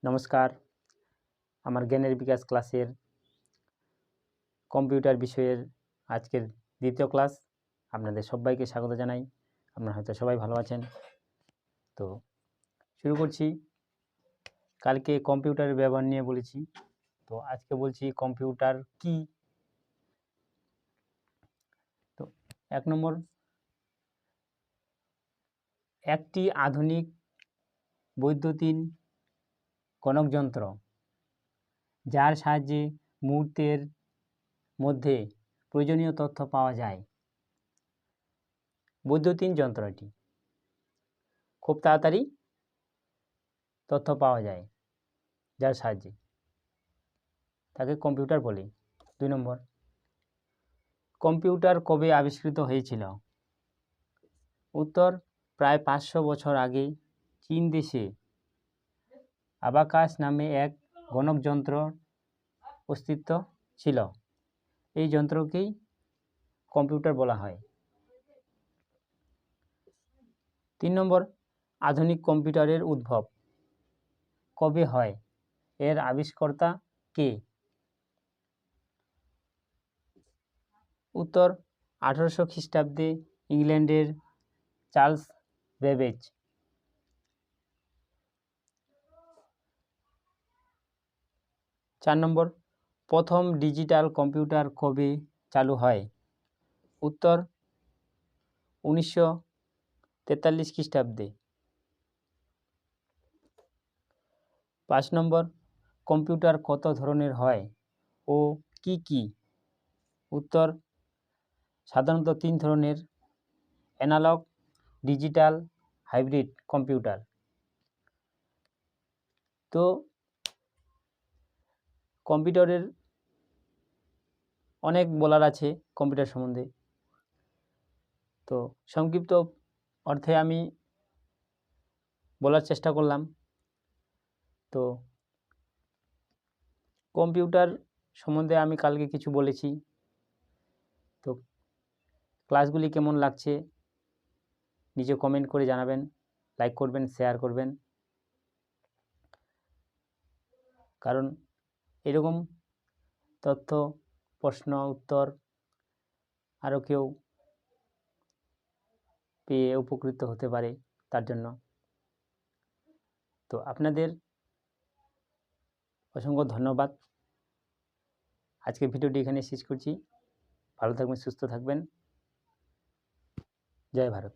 নমস্কার, আমার জ্ঞানের বিকাশ ক্লাসের কম্পিউটার বিষয়ের আজকের দ্বিতীয় ক্লাস। আপনাদের সবাইকে স্বাগত জানাই। আপনারা হয়তো সবাই ভালো আছেন। তো শুরু করছি। কালকে কম্পিউটারের ব্যবহার নিয়ে বলেছি, তো আজকে বলছি কম্পিউটার কি। তো 1 নম্বর, একটি আধুনিক বৈদ্যুতিন গণকযন্ত্র যার সাহায্যে মুহূর্তের মধ্যে প্রয়োজনীয় তথ্য পাওয়া যায়। বৈদ্যুতিন যন্ত্রটি খুব তাড়াতাড়ি তথ্য পাওয়া যায়, যার সাহায্যে তাকে কম্পিউটার বলে। 2 নম্বর, কম্পিউটার কবে আবিষ্কৃত হয়েছিল? উত্তর, প্রায় 500 বছর আগে চীন দেশে আবাকাস নামে এক গণকযন্ত্র অস্তিত্ব ছিল। এই যন্ত্রকেই কম্পিউটার বলা হয়। 3 নম্বর, আধুনিক কম্পিউটারের উদ্ভব কবে হয়? এর আবিষ্কর্তা কে? উত্তর, 1800 খ্রিস্টাব্দে ইংল্যান্ডের চার্লস বেবেজ। 4 নম্বর, প্রথম ডিজিটাল কম্পিউটার কবে চালু হয়? উত্তর, 1943 খ্রিস্টাব্দে। 5 নম্বর, কম্পিউটার কত ধরনের হয় ও কি কি? উত্তর, সাধারণত 3 ধরনের: অ্যানালগ, ডিজিটাল, হাইব্রিড কম্পিউটার। তো কম্পিউটারের অনেক বলার আছে কম্পিউটার সম্বন্ধে, তো সংক্ষিপ্ত অর্থে আমি বলার চেষ্টা করলাম। তো কম্পিউটার সম্বন্ধে আমি কালকে কিছু বলেছি। তো ক্লাসগুলি কেমন লাগছে নিচে কমেন্ট করে জানাবেন, লাইক করবেন, শেয়ার করবেন, কারণ এরকম তথ্য, প্রশ্ন উত্তর আরও কেউ পেয়ে উপকৃত হতে পারে, তার জন্য। তো আপনাদের অসংখ্য ধন্যবাদ। আজকের ভিডিওটি এখানে শেষ করছি। ভালো থাকবেন, সুস্থ থাকবেন। জয় ভারত।